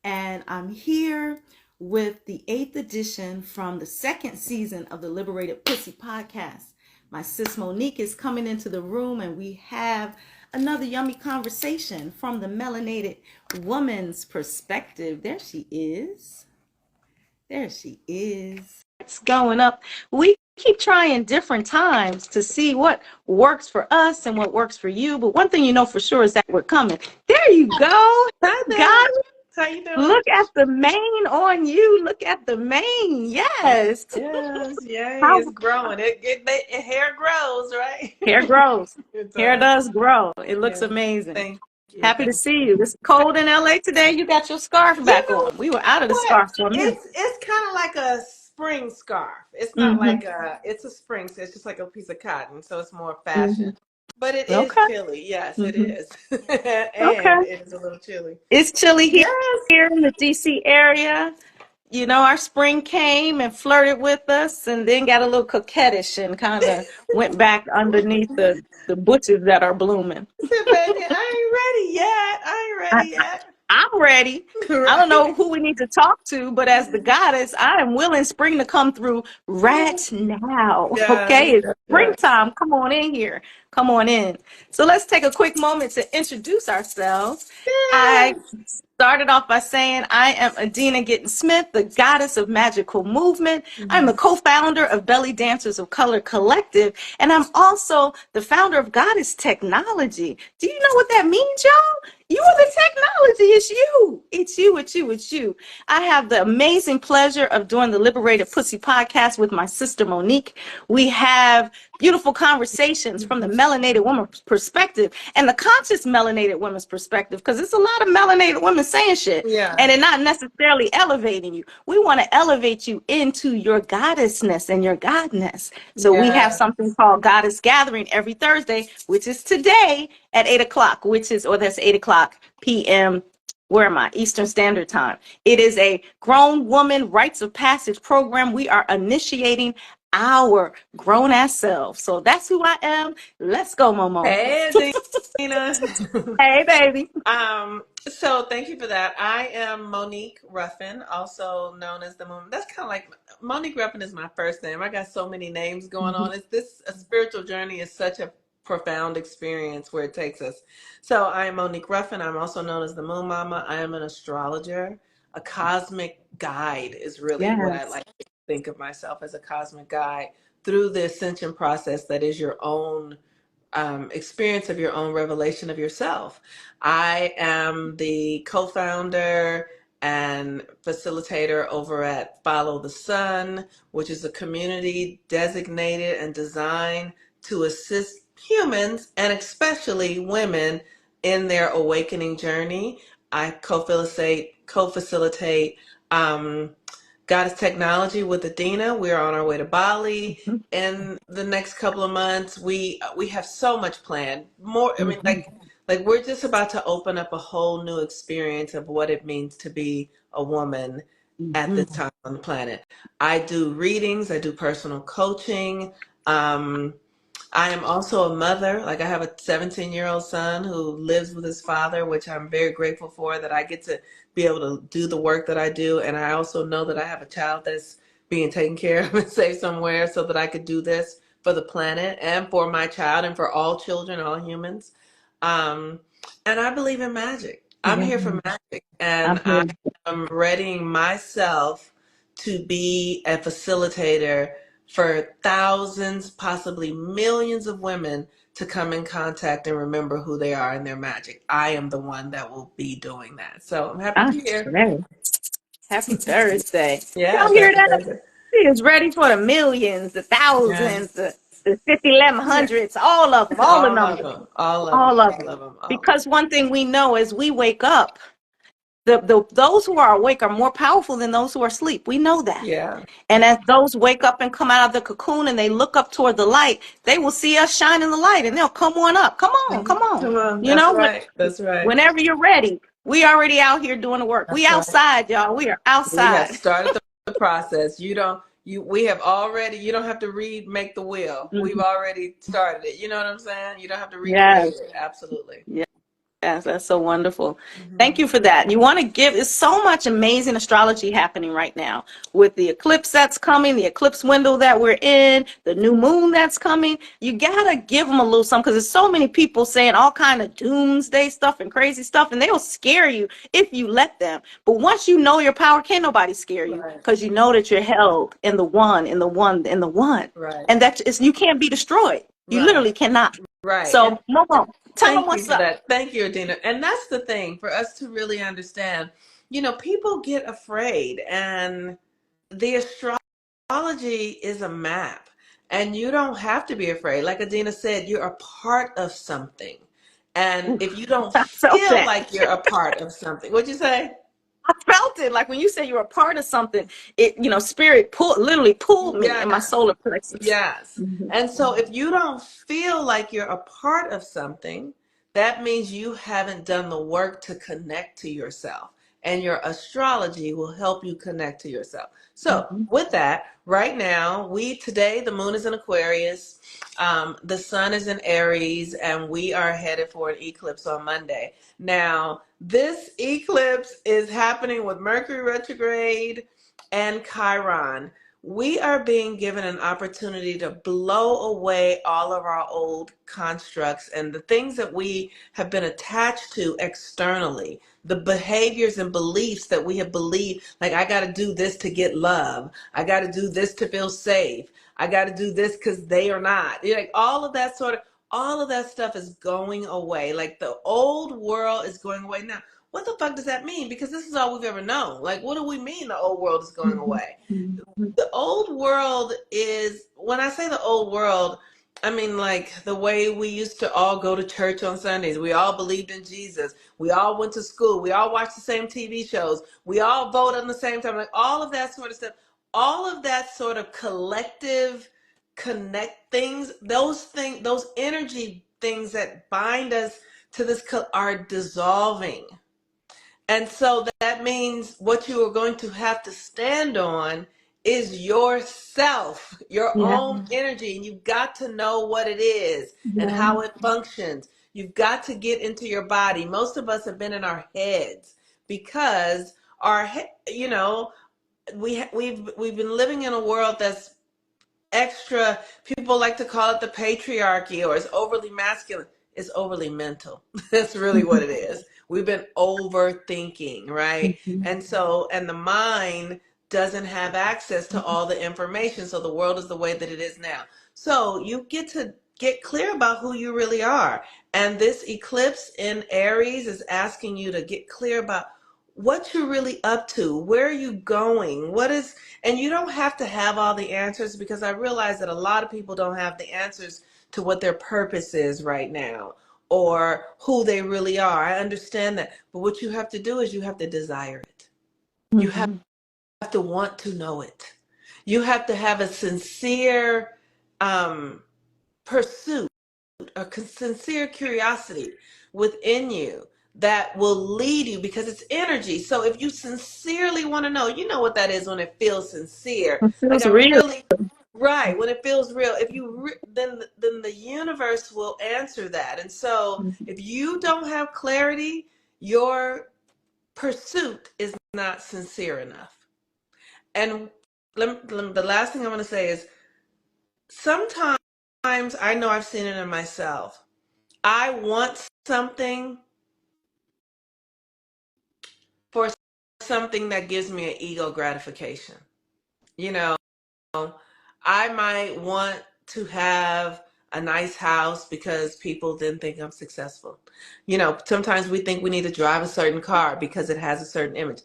and I'm here with the 8th edition from the second season of the Liberated Pussy podcast. My sis Monique is coming into the room, and we have another yummy conversation from the melanated woman's perspective. There she is. There she is. It's going up. We keep trying different times to see what works for us and what works for you. But one thing you know for sure is that we're coming. There you go. Hi God, there. How you doing? look at the mane on you. Look at the mane. Yes. Yes, yay, How it's growing. Hair grows, right? hair grows. It Hair does. does grow. It looks Yeah. amazing. Thank you. Happy to Thank see you. It's cold in LA today. You got your scarf you. back You know on. We were out of the what? scarf for a minute. It's kind of like a spring scarf. It's not Mm-hmm. like it's a spring, so it's just like a piece of cotton, so it's more Mm-hmm. fashion. But it is Okay. chilly. Yes, it Mm-hmm. is. Okay. And it is a little chilly. It's chilly Yes. here in the DC area. You know, our spring came and flirted with us and then got a little coquettish and kind of went back underneath the bushes that are blooming. Said, baby, I ain't ready yet. I ain't I, ready yet. I'm ready. I don't know Right. who we need to talk to, but as the goddess, I am willing spring to come through right now. Okay, Yes, it's yes. springtime. Come on in here. Come on in. So let's take a quick moment to introduce ourselves. I Yes. started off by saying I am Adina Gittens-Smith, the goddess of magical movement. I'm the Mhm. co-founder of Bellydancers of Color Collective, and I'm also the founder of Goddess Technology. Do you know what that means, y'all? You are the technology. It's you. It's you. It's you. It's you. I have the amazing pleasure of doing the Liberated Pussy podcast with my sister Monique. We have beautiful conversations from the melanated woman's perspective and the conscious melanated woman's perspective, because it's a lot of melanated women saying shit Yeah. and it not necessarily elevating you. We want to elevate you into your goddessness and your godness. So we have Yeah. something called Goddess Gathering every Thursday, which is today at 8 o'clock, that's 8 o'clock p.m. Where am I? Eastern Standard Time. It is a grown woman rites of passage program. We are initiating our grown ass selves. So that's who I am. Let's go, Momo. Hey, Dina. Hey, baby. So thank you for that. I am Monique Ruffin, also known as the Moon. That's kind of like Monique Ruffin is my first name. I got so many names going on. It's this a spiritual journey is such a profound experience where it takes us. So I am Monique Ruffin. I'm also known as the Moon Mama. I am an astrologer, a cosmic guide is really what I Yes. like to think of myself as, a cosmic guide through the ascension process that is your own experience of your own revelation of yourself. I am the co-founder and facilitator over at Follow the Sun, which is a community designated and designed to assist humans and especially women in their awakening journey. I co-facilitate Goddess Technology with Adina. We're on our way to Bali in the next couple of months. We have so much planned. More, I mean, like we're just about to open up a whole new experience of what it means to be a woman at this time on the planet. I do readings. I do personal coaching. Um, I am also a mother. Like I have a 17-year-old son who lives with his father, which I'm very grateful for, that I get to be able to do the work that I do. And I also know that I have a child that's being taken care of and safe somewhere so that I could do this for the planet and for my child and for all children, all humans. Um, and I believe in magic. I'm Yeah, here for magic, I'm and I here. am readying myself to be a facilitator for thousands, possibly millions of women to come in contact and remember who they are and their magic. I am the one that will be doing that. So I'm happy to I be here. swear. Happy Thursday. Y'all Yes, hear happy that? Thursday. She is ready for the millions, the Yeah. thousands, the 50, 1100s, all of them, all the All of numbers, them, all of them, all of all them. of them, all of them. Because one thing we know is we wake up, those who are awake are more powerful than those who are asleep. We know that. Yeah. And as those wake up and come out of the cocoon and they look up toward the light, they will see us shining the light and they'll come on up. Come on, come on. Come on, You that's know, right. That's right. whenever you're ready, we already out here doing the work. We That's right. outside, y'all. We are We have outside. started the process. We have already, you don't have to make the wheel. We've Mhm. already started it. You know what I'm saying? You don't have to recreate Yes. it. Absolutely. Yes. Yes, that's so wonderful. Thank Mm-hmm. you for that. You want to give, there's so much amazing astrology happening right now with the eclipse that's coming, the eclipse window that we're in, the new moon that's coming. You got to give them a little something because there's so many people saying all kind of doomsday stuff and crazy stuff, and they'll scare you if you let them. But once you know your power, can't nobody scare you Right. because you know that you're held in the one, in the one, in the one. Right. And that is, you can't be destroyed. You Right. literally cannot. Right. And So, Momo, tell them thank you what's for up. that. Thank you, Adina. And that's the thing for us to really understand. People get afraid, and the astrology is a map, and you don't have to be afraid. Like Adina said, you're a part of something. And if you don't I felt feel that. like you're a part of something, what'd you say? I felt it. Like when you say you're a part of something, it, spirit literally pulled me in my Yes. solar plexus. Yes. Mhm. And so if you don't feel like you're a part of something, that means you haven't done the work to connect to yourself. And your astrology will help you connect to yourself. So, Mhm. with that, right now, today, the moon is in Aquarius, the sun is in Aries, and we are headed for an eclipse on Monday. Now, this eclipse is happening with Mercury retrograde and Chiron. We are being given an opportunity to blow away all of our old constructs and the things that we have been attached to externally, the behaviors and beliefs that we have believed, like I got to do this to get love, I got to do this to feel safe, I got to do this because they are not. Like all of that stuff is going away. Like the old world is going away. Now, what the fuck does that mean? Because this is all we've ever known. Like, what do we mean the old world is going Mhm. away? Mhm. The old world is, when I say the old world, I mean like the way we used to all go to church on Sundays. We all believed in Jesus. We all went to school. We all watched the same TV shows. We all voted on the same time. Like all of that sort of stuff. All of that sort of collective connect things, those energy things that bind us to this are dissolving. And so that means what you are going to have to stand on is yourself, your Yeah. own energy. And you've got to know what it is and Yeah. how it functions. You've got to get into your body. Most of us have been in our heads because we've been living in a world that's extra. People like to call it the patriarchy, or it's overly masculine. It's overly mental. That's really what it is. We've been overthinking, right? Mhm. And the mind doesn't have access to all the information, so the world is the way that it is now. So you get to get clear about who you really are. And this eclipse in Aries is asking you to get clear about what you're really up to. Where are you going? And you don't have to have all the answers, because I realize that a lot of people don't have the answers to what their purpose is right now or who they really are. I understand that. But what you have to do is you have to desire it. You have Mhm. to want to know it. You have to have a sincere pursuit, a sincere curiosity within you that will lead you, because it's energy. So if you sincerely want to know, you know what that is when it feels sincere. It Like feels I real. really, right, when it feels real. If then the universe will answer that. And so Mhm. if you don't have clarity, your pursuit is not sincere enough. And the last thing I want to say is, sometimes I know I've seen it in myself. I want something for something that gives me an ego gratification. You know, I might want to have a nice house because people then think I'm successful. Sometimes we think we need to drive a certain car because it has a certain image.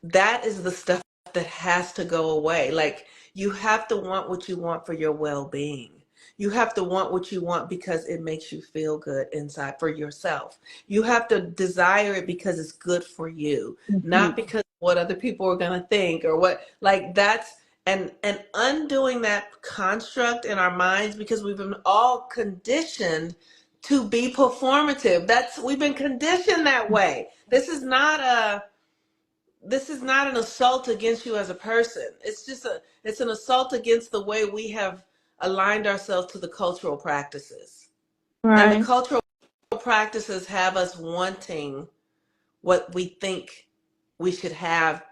That is the stuff that has to go away. Like, you have to want what you want for your well-being. You have to want what you want because it makes you feel good inside for yourself. You have to desire it because it's good for you, Mhm. not because what other people are going to think or what, like that's, and undoing that construct in our minds, because we've been all conditioned to be performative. We've been conditioned that way. This is not an assault against you as a person. It's an assault against the way we have aligned ourselves to the cultural practices. And the Right. cultural practices have us wanting what we think we should have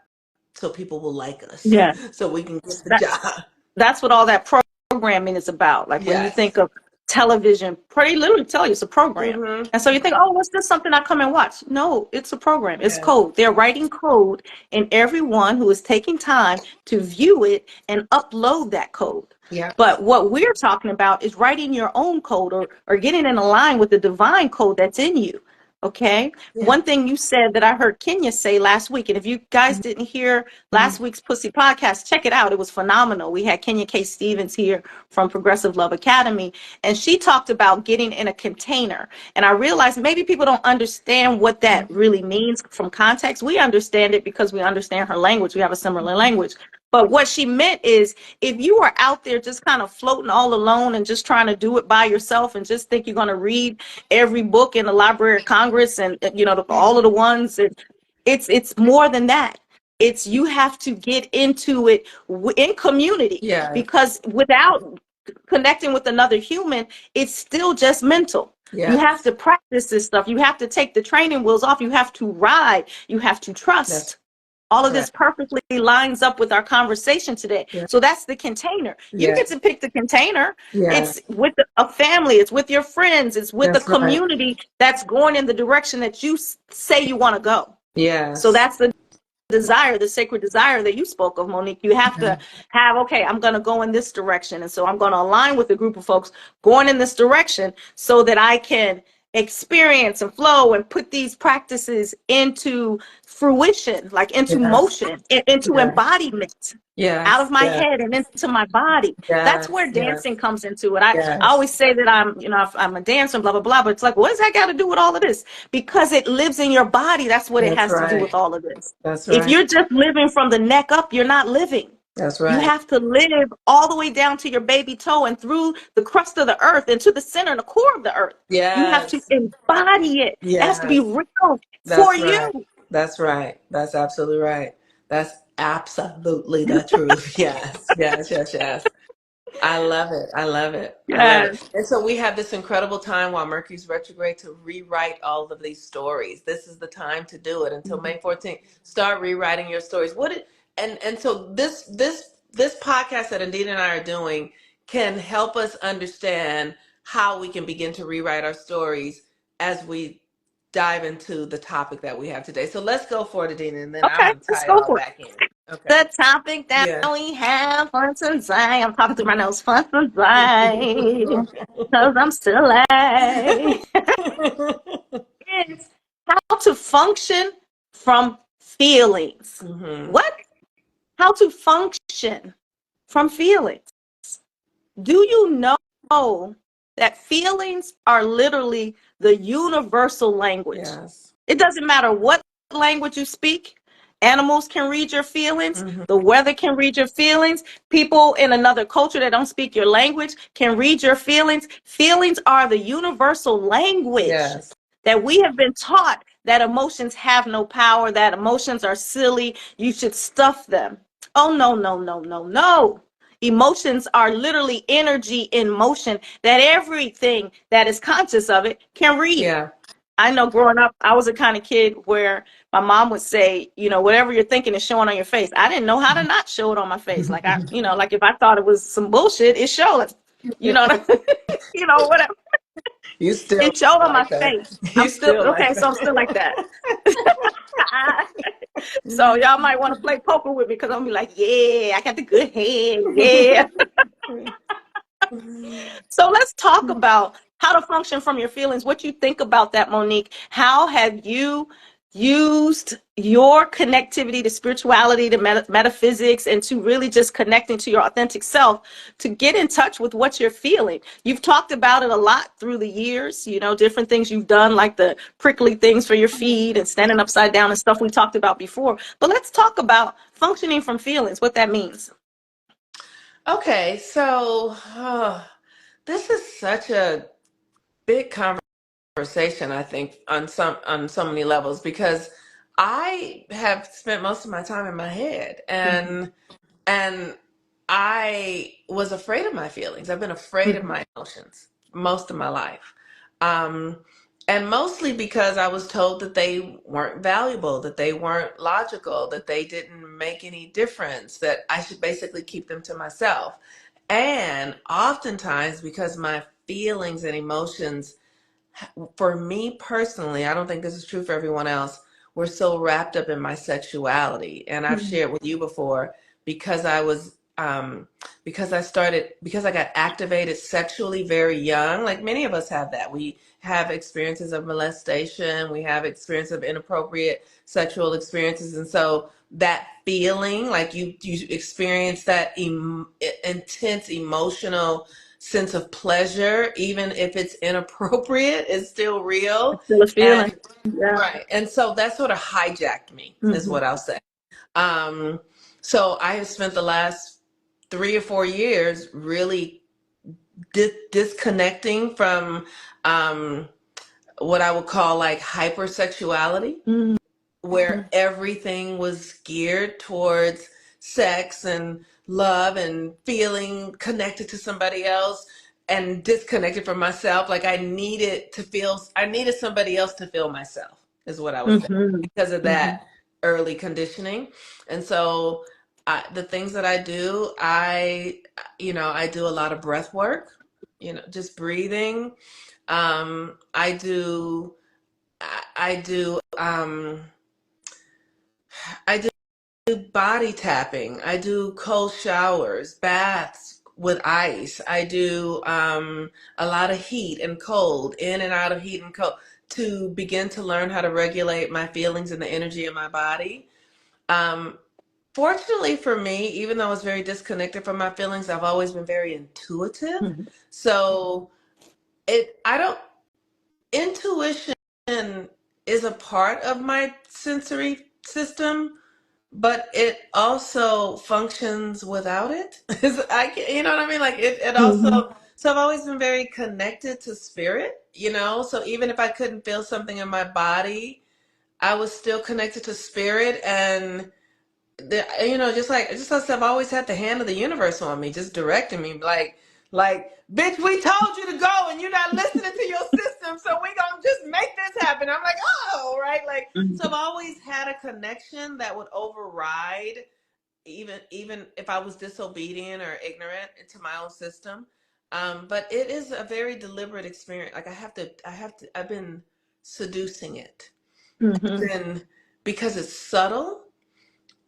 so people will like us, Yeah. so we can get the That, job. that's what all that programming is about. Like when you think Yes. of television, pretty literally tell you it's a program. Mm-hmm. And so you think, oh, what's this something I come and watch? No, it's a program. It's Yes. code. They're writing code, and everyone who is taking time to view it and upload that code. Yeah. But what we're talking about is writing your own code, or getting in line with the divine code that's in you. Okay. Yeah. One thing you said that I heard Kenya say last week, and if you guys didn't hear last week's Pussy podcast, check it out. It was phenomenal. We had Kenya K. Stevens here from Progressive Love Academy, and she talked about getting in a container. And I realized maybe people don't understand what that really means from context. We understand it because we understand her language. We have a similar language. But what she meant is, if you are out there just kind of floating all alone and just trying to do it by yourself and just think you're going to read every book in the Library of Congress and all of the ones, and it's more than that. It's you have to get into it in community, Yeah. because without connecting with another human, it's still just mental. Yeah. You have to practice this stuff. You have to take the training wheels off. You have to ride. You have to trust. That's All of this perfectly lines up with our conversation today. Yeah. So that's the container. You Yeah. get to pick the container. Yeah. It's with a family. It's with your friends. It's with That's a community that's going in the direction that you say you want to go. Yes. So that's the desire, the sacred desire that you spoke of, Monique. You have to have, okay, I'm going to go in this direction. And so I'm going to align with a group of folks going in this direction so that I can experience and flow and put these practices into fruition, like into motion, into embodiment. Yes. Out of my head and into my body. Yes. That's where dancing comes into it. I always say that I'm a dancer, blah, blah, blah, but it's like, what does that got to do with all of this? Because it lives in your body. That's what it has to do with all of this. That's right. If you're just living from the neck up, you're not living. That's right. You have to live all the way down to your baby toe and through the crust of the earth and to the center and the core of the earth. Yes. You have to embody it. Yes. It has to be real for you. That's right. That's absolutely right. That's absolutely the truth. Yes. Yes. Yes. Yes. I love it. I love it. Yes. I love it. And so we have this incredible time while Mercury's retrograde to rewrite all of these stories. This is the time to do it until May 14th. Start rewriting your stories. So this podcast that Adina and I are doing can help us understand how we can begin to rewrite our stories as we dive into the topic that we have today. So let's go for it, Adina, and then I'm going to tie it all back in. Okay. The topic that we have for today, I'm talking through my nose for today, because I'm still alive. It's how to function from feelings. What? How to function from feelings. Do you know that feelings are literally the universal language? Yes. It doesn't matter what language you speak. Animals can read your feelings. The weather can read your feelings. People in another culture that don't speak your language can read your feelings. Feelings are the universal language that we have been taught that emotions have no power, that emotions are silly. You should stuff them. Oh, no, no, no, no, no. Emotions are literally energy in motion that everything that is conscious of it can read. Yeah. I know growing up, I was the kind of kid where my mom would say, whatever you're thinking is showing on your face. I didn't know how to not show it on my face. Like like if I thought it was some bullshit, it showed. Whatever. You still it showed on like my that. face. I'm still okay, so I'm still like that. So y'all might want to play poker with me because I'm gonna be like, yeah, I got the good head, yeah. So let's talk about how to function from your feelings. What you think about that, Monique? How have you used your connectivity to spirituality, to metaphysics, and to really just connecting to your authentic self to get in touch with what you're feeling? You've talked about it a lot through the years, different things you've done, like the prickly things for your feet and standing upside down and stuff we talked about before. But let's talk about functioning from feelings, what that means. Okay, so this is such a big conversation, I think, on so many levels, because I have spent most of my time in my head, and I was afraid of my feelings. I've been afraid of my emotions most of my life. And mostly because I was told that they weren't valuable, that they weren't logical, that they didn't make any difference, that I should basically keep them to myself. And oftentimes, because my feelings and emotions, for me personally, I don't think this is true for everyone else, we're so wrapped up in my sexuality. And I've shared with you before, because I was because I got activated sexually very young, like many of us have that. We have experiences of molestation, we have experience of inappropriate sexual experiences. And so that feeling, like you experience that intense emotional sense of pleasure, even if it's inappropriate, is still real. It's still a feeling. And Yeah. right. And so that sort of hijacked me, is what I'll say. Um, so I have spent the last 3 or 4 years really disconnecting from what I would call like hypersexuality, Mm-hmm. where everything was geared towards sex and love and feeling connected to somebody else and disconnected from myself. Like I needed somebody else to feel myself, is what I would say, Mm-hmm. because of Mm-hmm. that early conditioning. And so the things that I do, I do a lot of breath work, just breathing. I do, I do, I do body tapping. I do cold showers, baths with ice. I do a lot of heat and cold, in and out of heat and cold, to begin to learn how to regulate my feelings and the energy in my body. Um, Fortunately for me, even though I was very disconnected from my feelings, I've always been very intuitive. Mm-hmm. So I don't, intuition is a part of my sensory system, but it also functions without it. You know what I mean? Like it Mm-hmm. also, so I've always been very connected to spirit, so even if I couldn't feel something in my body, I was still connected to spirit. And just like I've always had the hand of the universe on me, just directing me, like, bitch, we told you to go and you're not listening to your system, so we gonna just make this happen. I'm like, oh, right, like, so I've always had a connection that would override even if I was disobedient or ignorant to my own system. But it is a very deliberate experience. Like I've been seducing it. Mm-hmm. Then because it's subtle,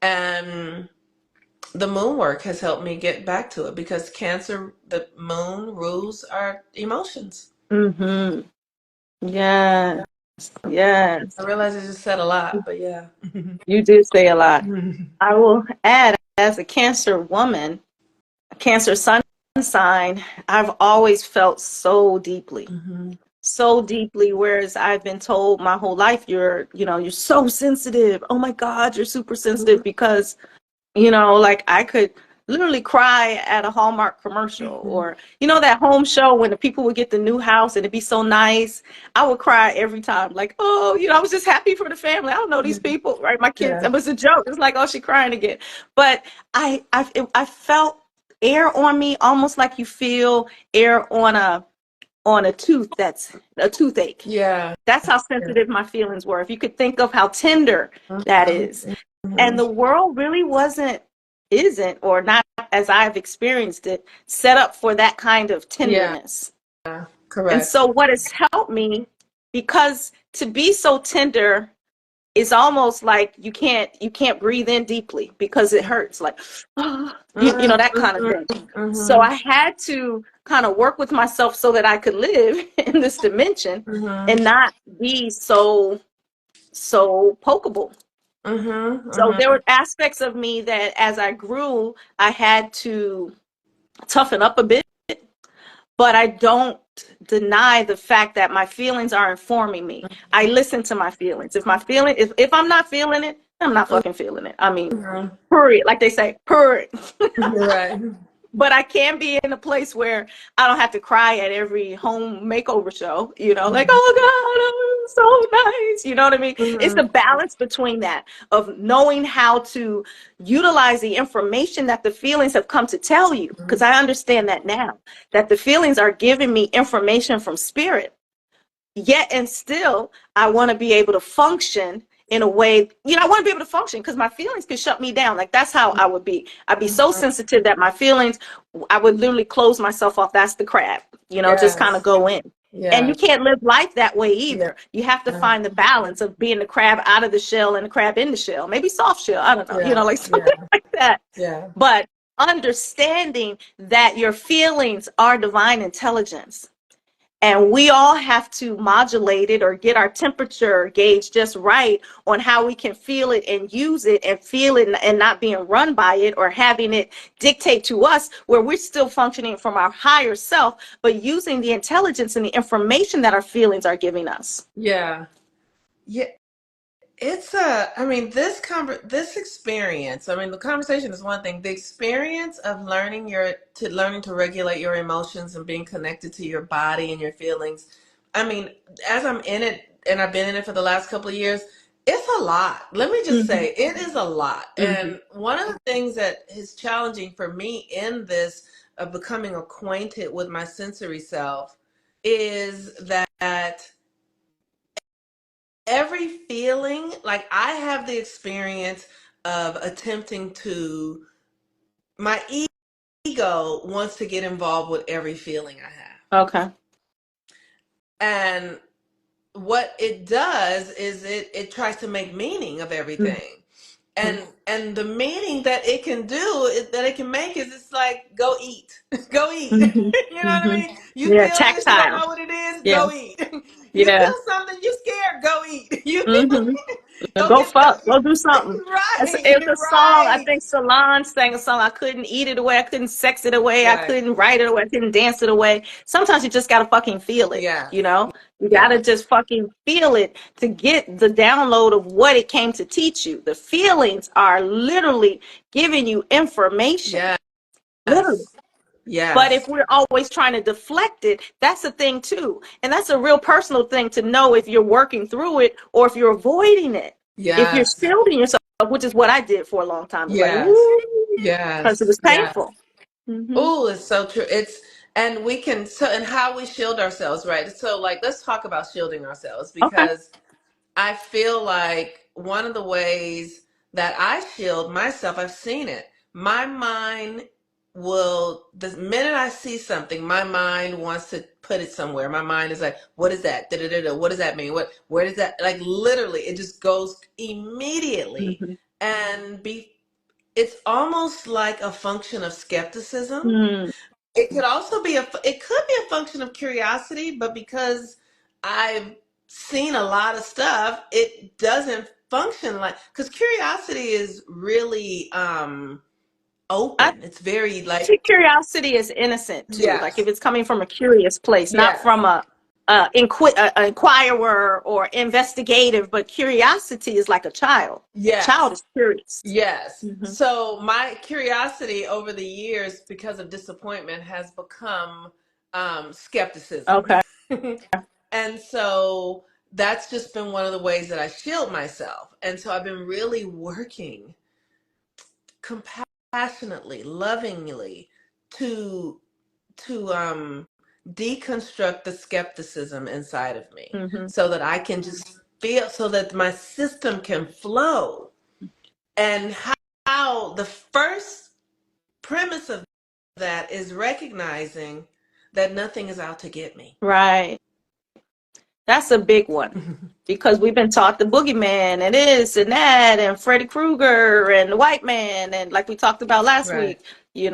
and the moon work has helped me get back to it, because Cancer, the moon rules our emotions. Mm-hmm. Yes. Yes. I realize I just said a lot, but yeah. You did say a lot. I will add, as a Cancer woman, a Cancer sun sign, I've always felt so deeply, whereas I've been told my whole life, you're so sensitive. Oh my God, you're super sensitive, because like I could literally cry at a Hallmark commercial, or that home show when the people would get the new house and it'd be so nice. I would cry every time, like, oh, I was just happy for the family. I don't know these people, right? My kids, Yeah. it was a joke. It's like, oh, she crying again. But I felt air on me, almost like you feel air on a tooth, that's a toothache. Yeah. That's how sensitive my feelings were. If you could think of how tender that is. And the world really isn't, or not as I've experienced it, set up for that kind of Yeah. tenderness. And Correct. so what has helped me, because to be so tender is almost like you can't breathe in deeply because it hurts, like, oh, that kind of thing. So I had to kind of work with myself so that I could live in this dimension and not be so pokeable. So there were aspects of me that as I grew, I had to toughen up a bit, but I don't deny the fact that my feelings are informing me. I listen to my feelings. If I'm not feeling it, I'm not fucking feeling it. I mean, period. Like they say, period. Right. But I can be in a place where I don't have to cry at every home makeover show, like, oh God, oh, so nice. You know what I mean? It's the balance between that, of knowing how to utilize the information that the feelings have come to tell you. Because I understand that now, that the feelings are giving me information from spirit. yet and still I want to be able to function in a way, I want to be able to function because my feelings can shut me down. Like that's how I would be. I'd be so sensitive that my feelings, I would literally close myself off. That's the crab, just kind of Yes. go in. And you Yes. can't live life that way Yeah. either. You have to find the balance of being the crab out of the shell and the crab in the shell. Maybe soft shell. I don't know, Yeah. like Yeah. something like that. Yeah. But understanding that your feelings are divine intelligence. And we all have to modulate it or get our temperature gauge just right on how we can feel it and use it and feel it and not being run by it or having it dictate to us, where we're still functioning from our higher self, but using the intelligence and the information that our feelings are giving us. Yeah. Yeah. This experience, the conversation is one thing. The experience of learning to regulate your emotions and being connected to your body and your feelings. As I'm in it, and I've been in it for the last couple of years, it's a lot. Let me just say, it is a lot. And one of the things that is challenging for me in this of becoming acquainted with my sensory self is that every feeling, like I have the experience of attempting to, my ego wants to get involved with every feeling I have. Okay. And what it does is it tries to make meaning of everything. And the meaning that it can that it can make is it's like, go eat. Go eat. You know what I mean? You Yeah, feel this, you don't tactile. know what it is, Yeah, go eat. You yeah. feel something, you scared, go eat. You Mm-hmm. go Go get fuck. Go do something. It right, was a song. I right, think Solange sang a song. I couldn't eat it away. I couldn't sex it away. I right. couldn't write it away. I couldn't dance it away. Sometimes you just gotta fucking feel it. Yeah, You yeah, gotta just fucking feel it to get the download of what it came to teach you. The feelings are literally giving you information. yes, Literally. But if yes, we're always trying to deflect it, that's a thing too. And that's a real personal thing to know if you're working through it or if you're avoiding it. If you're yes, shielding yourself, which is what I did for a long time. It was like, yes, ooh, because it yes, was yes. painful. Mm-hmm. Oh, it's so true. And we can, and how we shield ourselves, right? So, like, let's talk about shielding ourselves, Okay. because I feel like one of the ways that I shield myself, I've seen it. My mind the minute I see something, my mind wants to put it somewhere. My mind is like, what is that? Da, da, da, da. What does that mean? Where does that, like, literally, it just goes immediately. Mm-hmm. And it's almost like a function of skepticism. Mm. It could also it could be a function of curiosity, but because I've seen a lot of stuff, it doesn't function like, because curiosity is really I open. It's very like, think curiosity is innocent too. Like if yes, it's coming from a curious place, not yes, from a inquirer or investigative, but curiosity is like a child. A child yes, is curious. yes. Mm-hmm. So my curiosity over the years, because of disappointment, has become skepticism. Okay. And so that's just been one of the ways that I shield myself. And so I've been really working compassionately, lovingly to deconstruct the skepticism inside of me, Mm-hmm. so that I can just feel, so that my system can flow. And how the first premise of that is recognizing that nothing is out to get me. Right. That's a big one because we've been taught the boogeyman and this and that and Freddy Krueger and the white man and like we talked about last Right. week,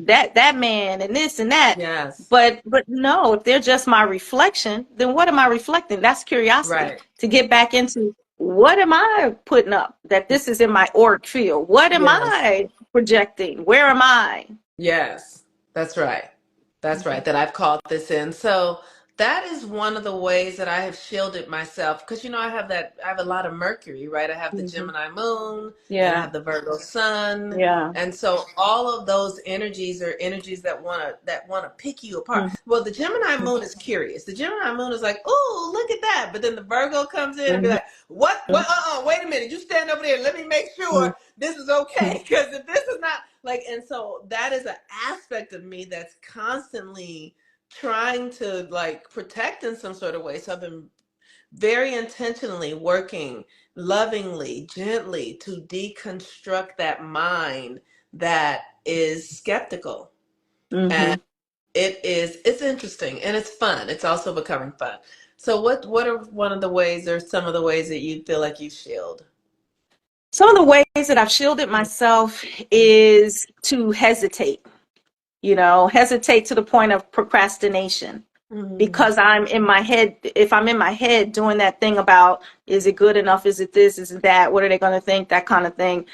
that man and this and that. Yes. But no, if they're just my reflection, then what am I reflecting? That's curiosity Right. to get back into what am I putting up that this is in my auric field? What am Yes. I projecting? Where am I? Yes. That's right. That's right. That I've called this in. So that is one of the ways that I have shielded myself, because I have a lot of Mercury, right? I have the Mm-hmm. Gemini moon and I Yeah. have the Virgo sun. Yeah. And so all of those energies are energies that wanna pick you apart. Mm-hmm. Well, the Gemini moon is curious. The Gemini moon is like, oh, look at that. But then the Virgo comes in and be like, what, wait a minute, you stand over there, let me make sure this is okay. Because if this is not like, and so that is an aspect of me that's constantly trying to like protect in some sort of way. So I've been very intentionally working lovingly, gently to deconstruct that mind that is skeptical. And Mm-hmm. it's interesting and it's fun. It's also becoming fun. So what are one of the ways or some of the ways that you feel like you shield? Some of the ways that I've shielded myself is to hesitate, hesitate to the point of procrastination. Mm-hmm. Because I'm in my head, if I'm in my head doing that thing about, is it good enough? Is it this? Is it that? What are they going to think? That kind of thing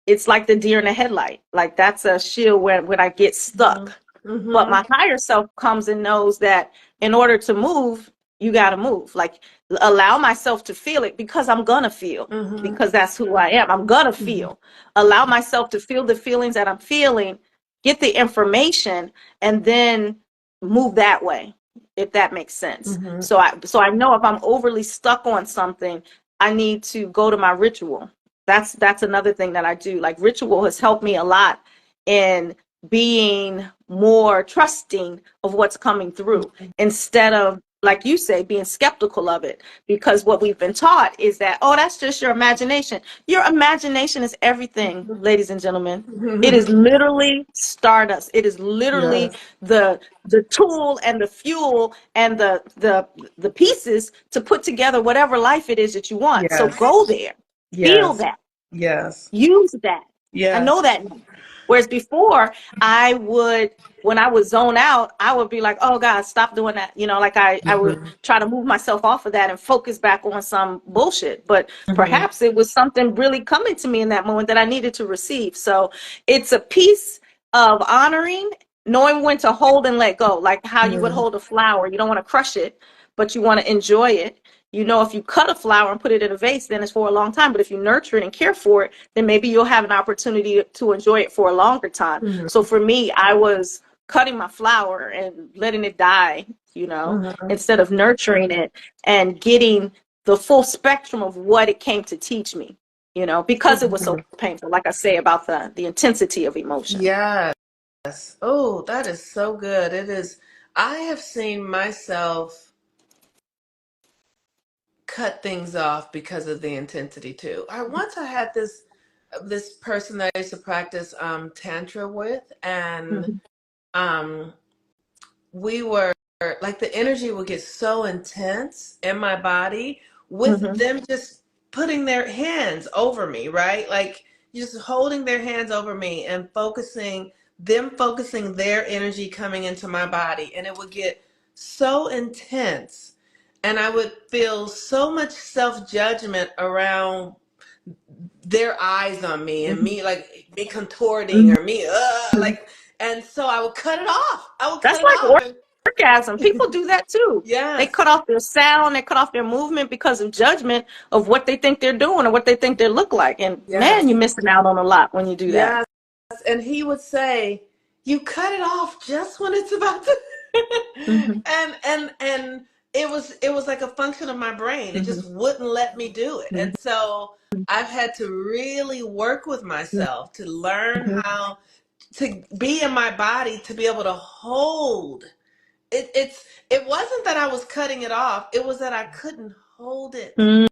it's like the deer in the headlight. Like that's a shield when I get Mm-hmm. stuck. But Mm-hmm. my higher self comes and knows that in order to move, you got to move. Like allow myself to feel it because I'm going to feel, Mm-hmm. because that's who I am. I'm going to Mm-hmm. feel. Allow myself to feel the feelings that I'm feeling, get the information, and then move that way, if that makes sense. Mm-hmm. So I know if I'm overly stuck on something, I need to go to my ritual. That's another thing that I do. Like ritual has helped me a lot in being more trusting of what's coming through instead of, like you say, being skeptical of it. Because what we've been taught is that, oh, that's just your imagination. Your imagination is everything, ladies and gentlemen. It is Mm-hmm. literally stardust. It is literally Yes. the tool and the fuel and the pieces to put together whatever life it is that you want. So Yes. go there, feel Yes. that, Yes. use that. I Yes. know that now. Whereas before, I would, when I would zone out, I would be like, oh God, stop doing that. Like I would Mm-hmm. try to move myself off of that and focus back on some bullshit. But Mm-hmm. perhaps it was something really coming to me in that moment that I needed to receive. So it's a piece of honoring, knowing when to hold and let go, like how you would Mm-hmm. hold a flower. You don't want to crush it, but you want to enjoy it. If you cut a flower and put it in a vase, then it's for a long time. But if you nurture it and care for it, then maybe you'll have an opportunity to enjoy it for a longer time. So for me, I was cutting my flower and letting it die, Mm-hmm. instead of nurturing it and getting the full spectrum of what it came to teach me, because it was so Mm-hmm. painful, like I say, about the intensity of emotion. Yes. Oh, that is so good. It is. I have seen myself cut things off because of the intensity too. I had this person that I used to practice tantra with, and Mhm. um we were like the energy would get so intense in my body with Mhm. them just putting their hands over me, right? Like just holding their hands over me and focusing their energy coming into my body. And it would get so intense. And I would feel so much self judgment around their eyes on me and Mhm. me like me contorting Mhm. or me like, and so I would cut it off. I would cut That's it like off and orgasm. People do that too. They yes, cut off their sound, they cut off their movement because of judgment of what they think they're doing or what they think they look like. And yes, man, you're missing out on a lot when you do that. yes. And he would say, "You cut it off just when it's about to," Hmm. and it was like a function of my brain. It Hmm. just wouldn't let me do it, and so I've had to really work with myself to learn Hmm. how to be in my body to be able to hold it wasn't that I was cutting it off. It was that I couldn't hold it. It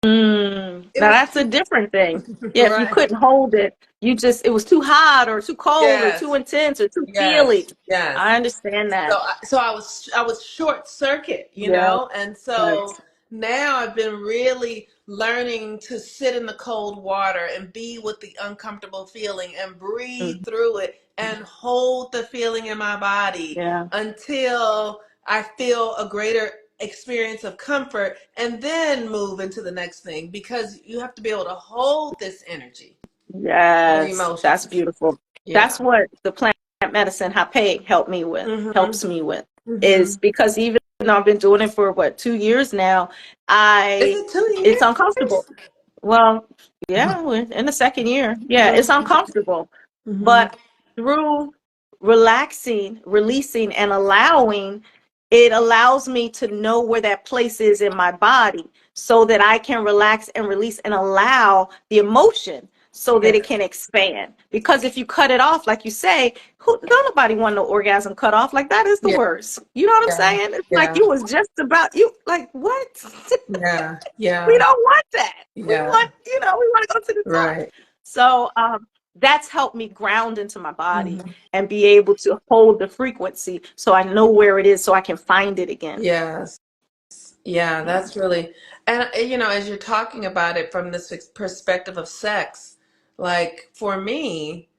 Now was that's a too different thing. Yeah, if you right. couldn't hold it, it was too hot or too cold or too Yes. intense or too feely. Yes. Yes. I understand So that. I was short circuit, Yeah. and so now I've been really learning to sit in the cold water and be with the uncomfortable feeling and breathe Mhm. through it and hold the feeling in my body Yeah. until I feel a greater experience of comfort and then move into the next thing because you have to be able to hold this energy of Yes, that's emotions. beautiful. That's Yeah. what the plant medicine Hape Mhm. helps me with, is Mhm. because even though I've been doing it for 2 years now, Is I it 2 years? it's uncomfortable. Well, yeah, we're in the second year. Yeah, it's Mhm. uncomfortable. Mhm. But through relaxing, releasing, and allowing, it allows me to know where that place is in my body so that I can relax and release and allow the emotion. so that it can expand. Because if you cut it off, like you say, don't nobody want no orgasm cut off. Like, that is the Yeah. worst. You know what I'm Yeah. saying? It's like Yeah. you was just about, you like, what? Yeah. Yeah. We don't want that. We Yeah. want, we want to go to the top. Right. So that's helped me ground into my body Mhm. and be able to hold the frequency so I know where it is so I can find it again. Yes. Yeah, that's really, and as you're talking about it from this perspective of sex, like for me,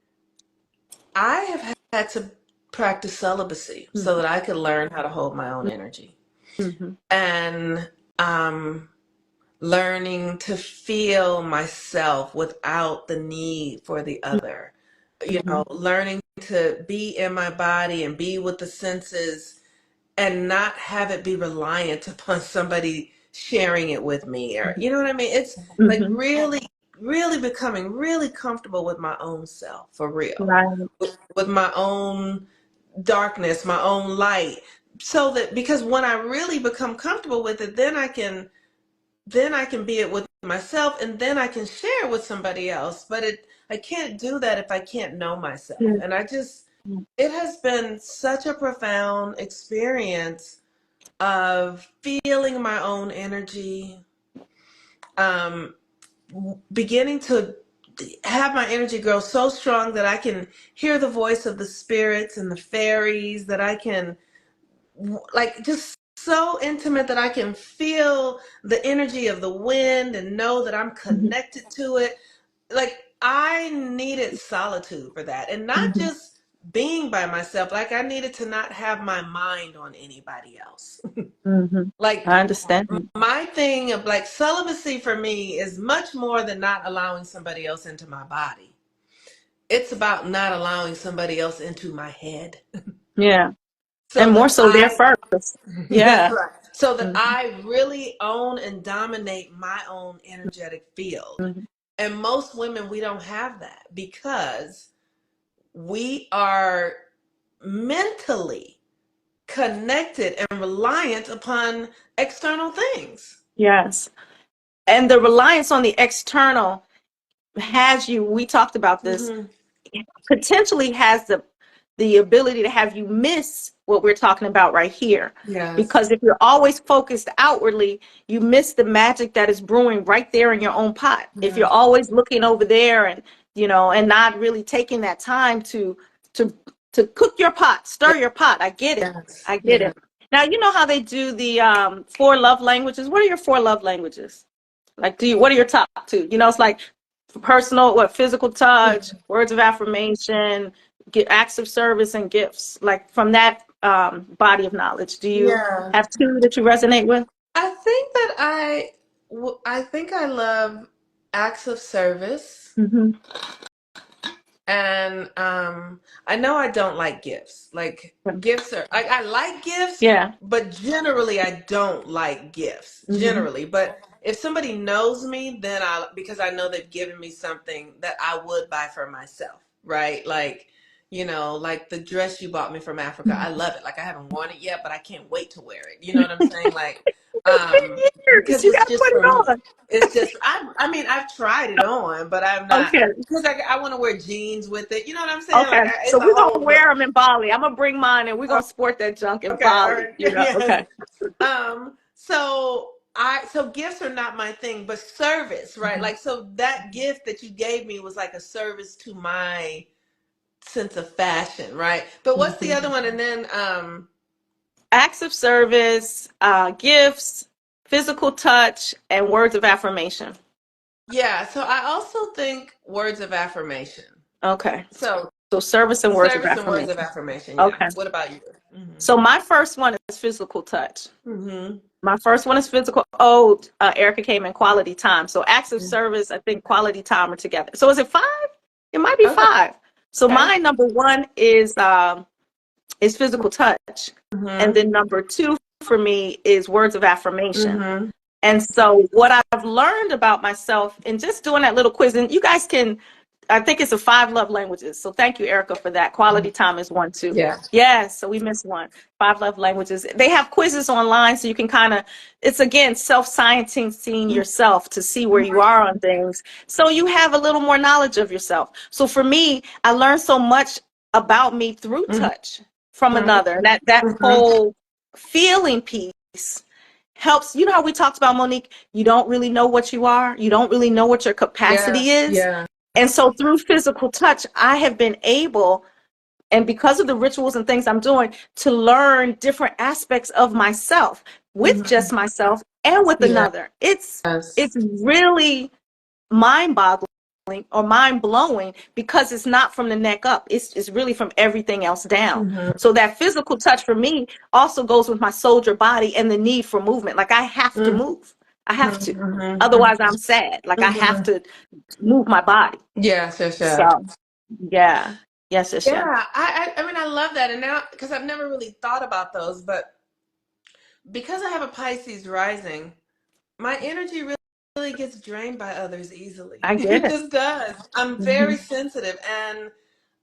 I have had to practice celibacy so that I could learn how to hold my own energy. Mm-hmm. And learning to feel myself without the need for the other. Learning to be in my body and be with the senses and not have it be reliant upon somebody sharing it with me, or you know what I mean? It's like Mm-hmm. really, really becoming really comfortable with my own self, for real, Right. with my own darkness, my own light, so that, because when I really become comfortable with it, then I can be it with myself, and then I can share with somebody else. But I can't do that if I can't know myself. And it has been such a profound experience of feeling my own energy, beginning to have my energy grow so strong that I can hear the voice of the spirits and the fairies, that I can, like, just so intimate that I can feel the energy of the wind and know that I'm connected to it. Like, I needed solitude for that, and not Mm-hmm. just being by myself. Like, I needed to not have my mind on anybody else. Mm-hmm. Like, I understand. my thing of, like, celibacy for me is much more than not allowing somebody else into my body. It's about not allowing somebody else into my head. Yeah. So And more that so there first. that's Yeah. right. So that Mm-hmm. I really own and dominate my own energetic field. Mm-hmm. And most women, we don't have that because we are mentally connected and reliant upon external things. Yes. And the reliance on the external we talked about this, Mm-hmm. potentially has the ability to have you miss what we're talking about right here. Yes. Because if you're always focused outwardly, you miss the magic that is brewing right there in your own pot. If you're Yes. always looking over there and and not really taking that time to to cook your pot, stir your pot. I get it. Yes. I get Yes. it. Now you know how they do the 4 love languages. What are your 4 love languages? Like, what are your top two? It's like personal, physical touch, words of affirmation, acts of service, and gifts. Like, from that body of knowledge, do you Yeah. have two that you resonate with? I think that I think I love acts of service. Mm-hmm. And I know I don't like gifts. Like, gifts are, I like gifts, Yeah. but generally I don't like gifts. Mm-hmm. Generally. But if somebody knows me, then because I know they've given me something that I would buy for myself, right? Like, like the dress you bought me from Africa. I love it. Like, I haven't worn it yet, but I can't wait to wear it. You know what I'm saying? Like, It's been years. because You it's got to just put it for me. on. It's just, I mean, I've tried it on, but I'm not, Okay. because I want to wear jeans with it. You know what I'm saying? Okay. Like, So it's a we're going to whole wear look. them in Bali. I'm going to bring mine and we're going to sport that junk in Okay, all Bali. right, yes. Okay. So gifts are not my thing, but service, right? Like, so that gift that you gave me was like a service to my sense of fashion, right? But what's the Mm-hmm. other one? And then, Acts of service, gifts, physical touch, and words of affirmation. yeah, so I also think words of affirmation. Okay. So So service and words of service and words of affirmation. affirmation, yeah. Okay. What about you? So my first one is physical touch. Mm-hmm. My first one is physical. Oh, Erica came in quality time. So acts of Mm-hmm. service, I think quality time are together. So is it 5? It might be Okay. 5. So Okay. my number 1 is physical touch. And Mm-hmm. then number 2 for me is words of affirmation. Mm-hmm. And so what I've learned about myself in just doing that little quiz, and you guys can I think it's the 5 love languages. So thank you, Erica, for that. Quality time is one too. Yeah. Yes, so we missed one. 5 love languages. They have quizzes online, so you can kind of, it's again self-sciencing, seeing yourself to see where you are on things. So you have a little more knowledge of yourself. So for me, I learned so much about me through Mm-hmm. touch from another. And that Mm-hmm. whole feeling piece helps. You know how we talked about, Monique, you don't really know what you are. You don't really know what your Yeah. capacity is. Yeah. And so through physical touch, I have been able, and because of the rituals and things I'm doing, to learn different aspects of myself with Mm-hmm. just myself and with another. It's Yes. really mind-boggling or mind-blowing because it's not from the neck up. It's really from everything else down. Mm-hmm. So that physical touch for me also goes with my soldier body and the need for movement. Like I have to move. I have to. Mm-hmm. Otherwise I'm sad. Like I have Mm-hmm. to move my body. Yes, yes, So yes. yeah. Yes, yes, yes. Yeah, I mean, I love that. And now, because I've never really thought about those, but because I have a Pisces rising, my energy really gets drained by others easily. I get It it. just does. I'm Mm-hmm. very sensitive and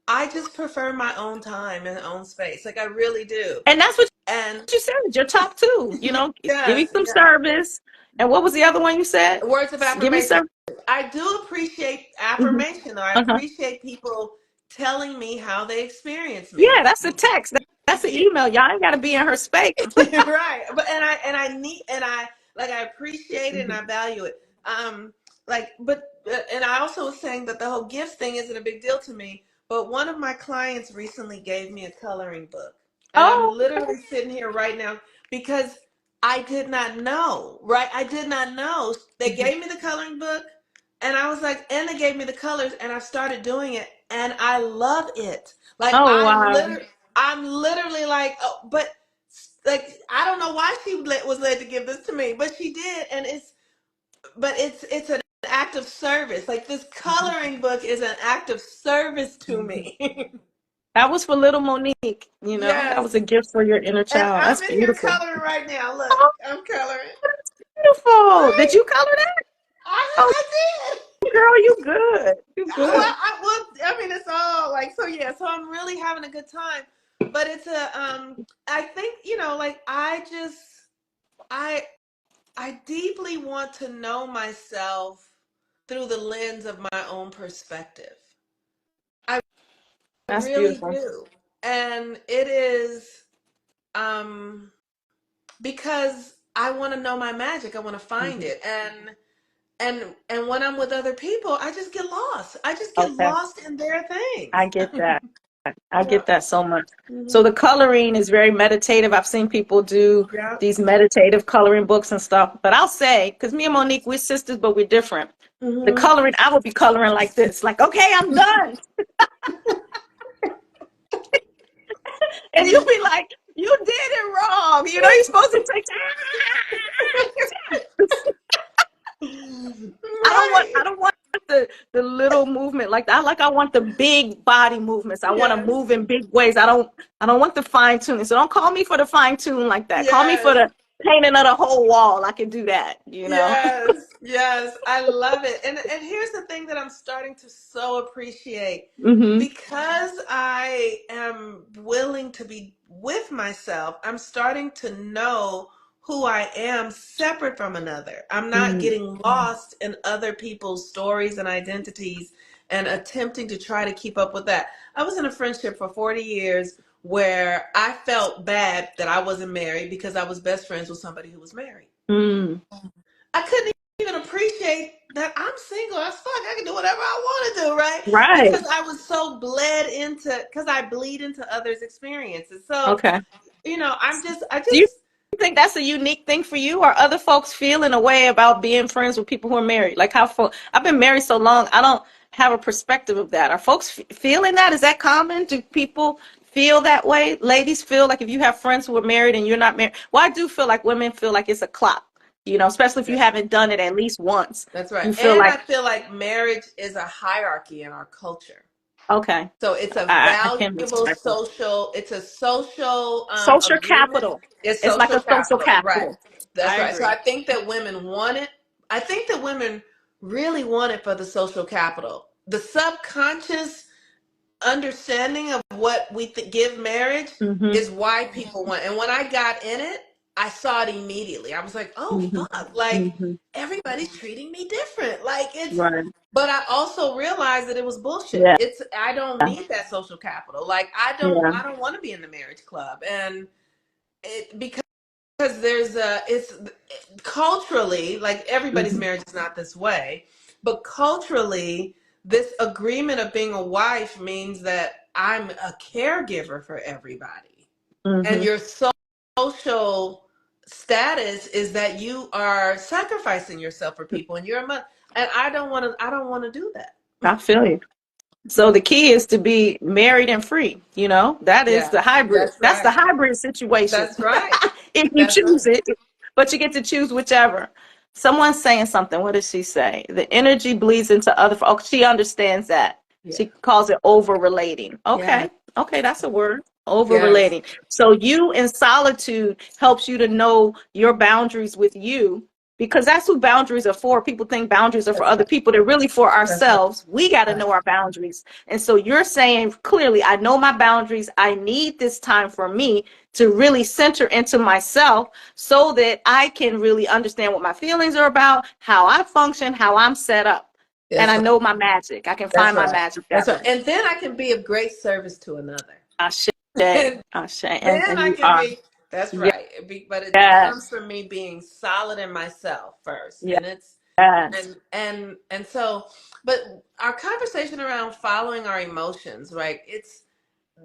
I just prefer my own time and own space. Like I really do. And that's what And you said. Your top two, give me yes, some yes. service. And what was the other one you said? Words of Give me affirmation. some. I do appreciate Hmm. affirmation though. I Uh-huh. appreciate people telling me how they experience Yeah, me. that's a text. That's an email. Y'all ain't got to be in her space. Right. But and I need and I like I appreciate it and Mhm. I value it. Like but and I also was saying that the whole gift thing isn't a big deal to me, but one of my clients recently gave me a coloring book. And I'm Oh, literally sitting here right now because I did not know, right? I did not know. They mhm. gave me the coloring book and I was like, and they gave me the colors and I started doing it and I love it. Like Oh, wow. I'm literally like, oh, but like I don't know why she was led to give this to me, but she did, and it's an act of service. Like this coloring book is an act of service to Mhm. me. That was for little Monique. That Yes, was a gift for your inner and child. I'm That's in here beautiful. coloring right now. Look, Oh, I'm coloring. beautiful. Did Right? you color that? Oh, I did. girl, you good. You Well, good. I mean, it's all like so. Yeah, so I'm really having a good time, but it's a I think like I I deeply want to know myself through the lens of my own perspective. I That's really beautiful. do. And it is um because I want to know my magic. I want to find Mhm. it. And when I'm with other people, I just get lost. I just get Okay. lost in their I things. get that. I Yeah. get that so much. So Hmm. the coloring is very meditative. I've seen people do Yeah. these meditative coloring books and stuff. But I'll say, because me and Monique, we're sisters, but we're different. The Hmm. coloring, I would be coloring like this, like, okay, I'm done. And you'll be like, you did it wrong. You're supposed to take I Right. don't want the little movement like that. I want the big body movements. I want to Yes. move in big ways. I don't want the fine tuning. So don't call me for the fine tune like that. Call me for Yes. the painting of the whole wall. I can do that. Yes, yes, I love it. And here's the thing that I'm starting to so appreciate. Mm-hmm. Because I am willing to be with myself, I'm starting to know who I am separate from another. I'm not Mm-hmm. getting lost in other people's stories and identities and attempting to try to keep up with that. I was in a friendship for 40 years where I felt bad that I wasn't married because I was best friends with somebody who was married. Mm. I couldn't even appreciate that I'm single as fuck. I can do whatever I want to do, right? Right. Because I was so bled into, because I bleed into others' experiences. So, Okay. I Do you just, think that's a unique thing for you, or other folks feel in a way about being friends with people who are married? Like I've been married so long, I don't have a perspective of that. Are folks feeling that? Is that common? Do people feel that way? Ladies feel like if you have friends who are married and you're not married. Well, I do feel like women feel like it's a clock, especially if you haven't done it at least once. that's right. You feel And like, I feel like marriage is a hierarchy in our culture. okay, So it's a I can valuable respect that. social, it's a social Social agreement. capital. It's It's like social a social capital. Right. capital. That's I right. So agree. I think that women want it. I think that women really want it for the social capital. the subconscious understanding of what we give marriage is why people want. And when I got in it, I saw it immediately. I was like, oh fuck, like everybody's treating me different. Like it's, Right. but I also realized that it was bullshit. Yeah. It's, I don't need that social capital. Like Yeah. I don't want to be in the marriage club. And it, because there's a, it's culturally, like everybody's marriage is not this way, but culturally, this agreement of being a wife means that I'm a caregiver for everybody. And your social status is that you are sacrificing yourself for people and you're a mother. And I don't want to do that. I feel you. So the key is to be married and free. That is Yeah, the hybrid. that's That's the right. hybrid situation. That's right. If you That's choose right. it, but you get to choose whichever. Someone's saying something. What does she say? The energy bleeds into other. Oh, she understands that. Yeah. She calls it over relating. Yeah. Okay. Okay, that's a word. Over Yes. relating. So you in solitude helps you to know your boundaries with you, because that's who boundaries are for. People think boundaries are for That's other right. people. They're really for That's right. ourselves. We got to Right. know our boundaries. And so you're saying clearly, I know my boundaries. I need this time for me to really center into myself so that I can really understand what my feelings are about, how I function, how I'm set up. And That's I right. know my magic. I can That's find my right. magic That's that right. way. And then I can be of great service to another. Ashe. And Ashe. then And I you can are. be, that's Yes. right. But it comes from me being solid in myself first. And it's, Yes. and so, but our conversation around following our emotions, right? It's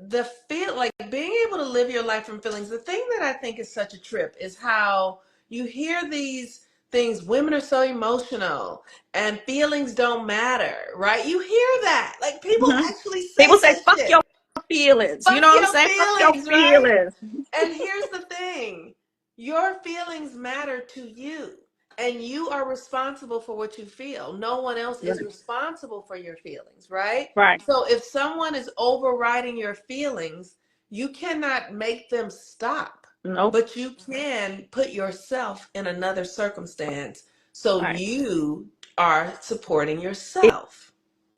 the feel, like being able to live your life from feelings. The thing that I think is such a trip is how you hear these things, women are so emotional and feelings don't matter, right? You hear that. Like people Mhm. actually People say say, that fuck your shit. feelings. You Fuck know what I'm your saying? Fuck your feelings, right? feelings. And here's the thing, your feelings matter to you, and you are responsible for what you feel. No one else is Right. responsible for your feelings, right? Right. So if someone is overriding your feelings, you cannot make them stop, Nope. but you can put yourself in another circumstance so Right. you are supporting yourself.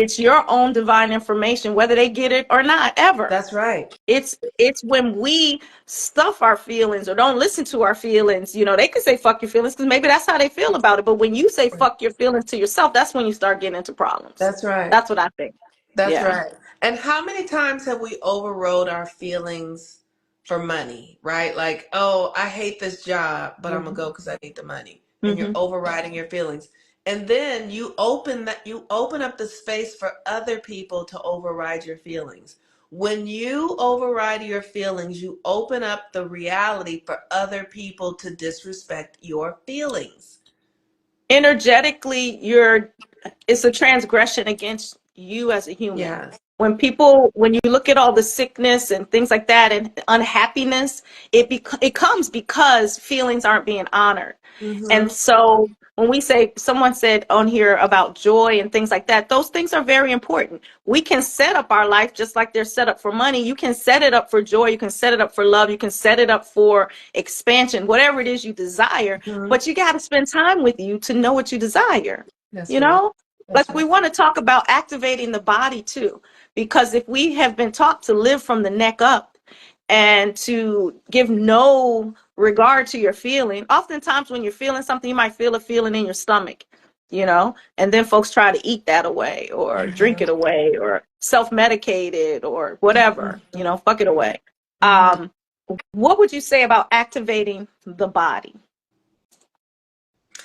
It's your own divine information, whether they get it or not, ever. That's right. It's when we stuff our feelings or don't listen to our feelings. They can say fuck your feelings because maybe that's how they feel about it. But when you say fuck your feelings to yourself, that's when you start getting into problems. That's right. That's what I think. That's Yeah. right. And how many times have we overrode our feelings for money, right? Like, oh, I hate this job, but I'm gonna go because I need the money. And you're Mm-hmm. overriding your feelings. And then you open up the space for other people to override your feelings. When you override your feelings, you open up the reality for other people to disrespect your feelings. Energetically, it's a transgression against you as a human. Yes. When you look at all the sickness and things like that and unhappiness, it comes because feelings aren't being honored. And Mm-hmm. so when someone said on here about joy and things like that, those things are very important. We can set up our life just like they're set up for money. You can set it up for joy. You can set it up for love. You can set it up for expansion, whatever it is you desire. Mm-hmm. But you got to spend time with you to know what you desire. That's You right. know, That's like we right. want to talk about activating the body too, because if we have been taught to live from the neck up and to give no regard to your feeling, oftentimes when you're feeling something, you might feel a feeling in your stomach, and then folks try to eat that away or drink Mm-hmm. it away or self-medicate it or whatever, Mm-hmm. fuck it away. Mm-hmm. What would you say about activating the body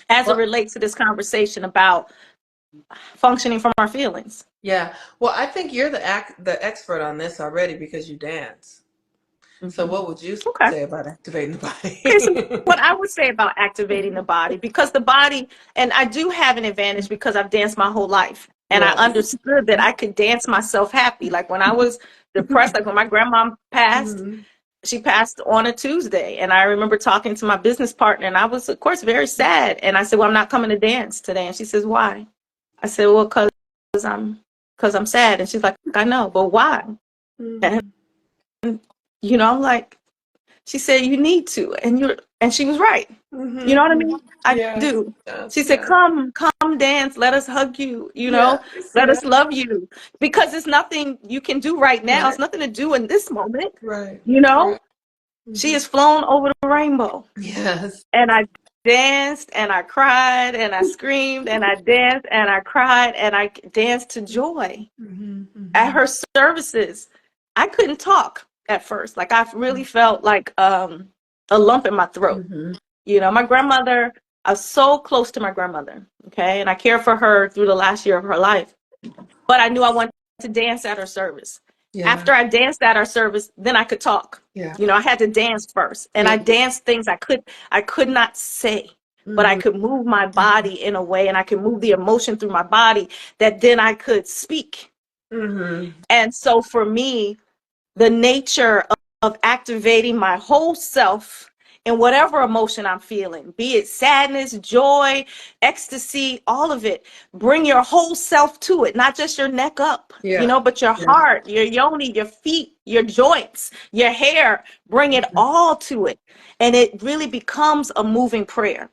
as it Well, relates to this conversation about functioning from our feelings? yeah. Well, I think you're the expert on this already because you dance. So Mm-hmm. what would you Okay. say about activating the Okay, so body? what I would say about activating the body, because the body, and I do have an advantage because I've danced my whole life. And I Yes. understood that I could dance myself happy. Like when I was depressed, like when my grandma passed, Mhm. she passed on a Tuesday. And I remember talking to my business partner, and I was, of course, very sad. And I said, well, I'm not coming to dance today. And she says, why? I said, well, because I'm sad. And she's like, I know, but why? And, Mhm. I'm like, she said, you need to. And And she was right. You know what I mean? I Yes. do. Yes. She said, Yes. come dance. Let us hug you, Yes. let Yes. us love you. Because it's nothing you can do right now. Right. It's nothing to do in this moment. Right. You know, Right. she has flown over the rainbow. Yes. And I danced and I cried and I screamed and I danced and I cried and I danced to joy at her services. I couldn't talk at first. Like I really felt like a lump in my throat. My grandmother, I was so close to my grandmother, okay? And I cared for her through the last year of her life. But I knew I wanted to dance at her service. Yeah. After I danced at her service, then I could talk. Yeah. I had to dance first. And Yeah. I danced things I could not say, but I could move my body in a way and I could move the emotion through my body that then I could speak. And so for me, the nature of activating my whole self in whatever emotion I'm feeling, be it sadness, joy, ecstasy, all of it. Bring your whole self to it, not just your neck up, but your heart, your yoni, your feet, your joints, your hair. Bring it all to it. And it really becomes a moving prayer.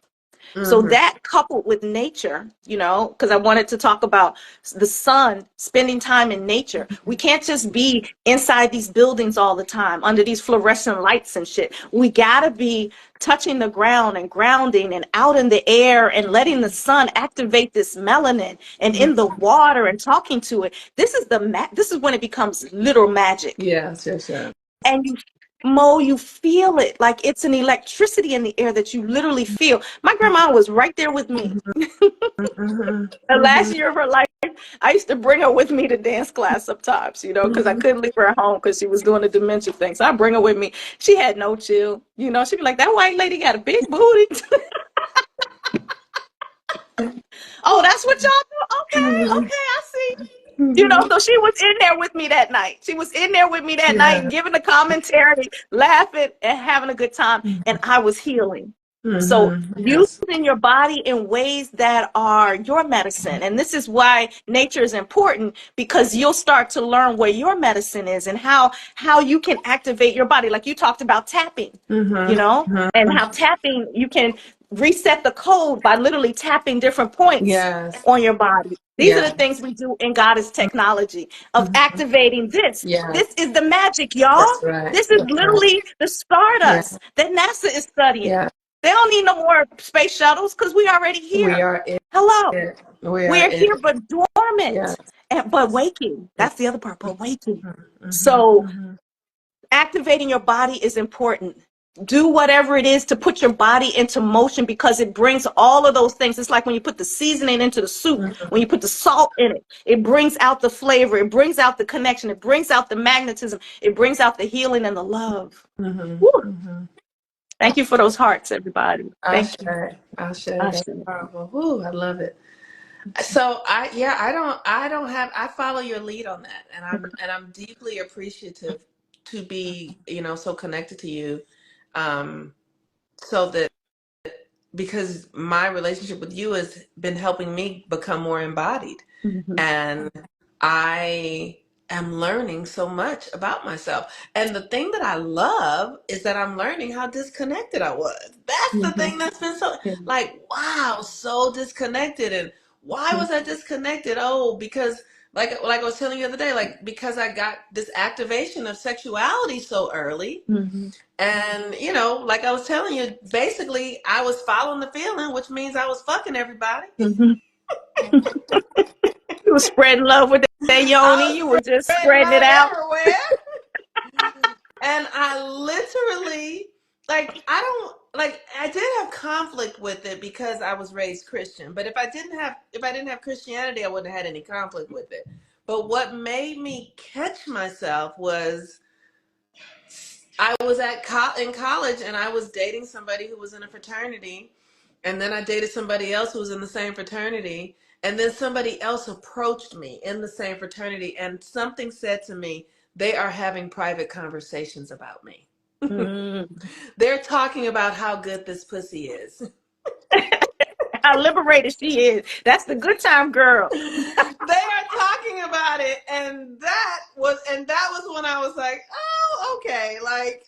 So that coupled with nature, because I wanted to talk about the sun, spending time in nature. We can't just be inside these buildings all the time under these fluorescent lights and shit. We gotta be touching the ground and grounding and out in the air and letting the sun activate this melanin and in the water and talking to it. This is when it becomes literal magic. Yes. Yes. Yes. And you feel it like it's an electricity in the air that you literally feel. My grandma was right there with me. The last year of her life, I used to bring her with me to dance class sometimes, because I couldn't leave her at home because she was doing the dementia thing. So I bring her with me. She had no chill. She'd be like, that white lady got a big booty. Oh, that's what y'all do? Okay, I see. So she was in there with me that night. She was in there with me that night, giving the commentary, laughing, and having a good time. And I was healing. So using your body in ways that are your medicine. And this is why nature is important, because you'll start to learn where your medicine is and how you can activate your body. Like you talked about tapping, and how tapping, you can reset the code by literally tapping different points on your body. These are the things we do in Goddess technology of activating this. This is the magic, y'all. That's right. This is literally the stardust that NASA is studying. They don't need no more space shuttles because we already here. We are it. Hello. We're here, it. but dormant. But waking. That's the other part, but waking. So activating your body is important. Do whatever it is to put your body into motion, because it brings all of those things. It's like when you put the seasoning into the soup, when you put the salt in it, it brings out the flavor, it brings out the connection, it brings out the magnetism, it brings out the healing and the love. Thank you for those hearts, everybody. Thank you. I'll share. That's powerful. Woo, I love it. So I follow your lead on that, and I'm deeply appreciative to be, so connected to you, so that, because my relationship with you has been helping me become more embodied, and I am learning so much about myself. And the thing that I love is that I'm learning how disconnected I was. That's the thing that's been so, like, wow, so disconnected. And why was I disconnected? Oh, because like I was telling you the other day, like, because I got this activation of sexuality so early. And, like I was telling you, basically I was following the feeling, which means I was fucking everybody. You were spreading love with that yoni. You were just spreading it out everywhere. And I literally, I did have conflict with it because I was raised Christian. But if I didn't have Christianity, I wouldn't have had any conflict with it. But what made me catch myself was I was in college, and I was dating somebody who was in a fraternity. And then I dated somebody else who was in the same fraternity. And then somebody else approached me in the same fraternity, and something said to me, they are having private conversations about me. They're talking about how good this pussy is. How liberated she is. That's the good time girl. They are talking about it, and that was when I was like, oh, okay, like,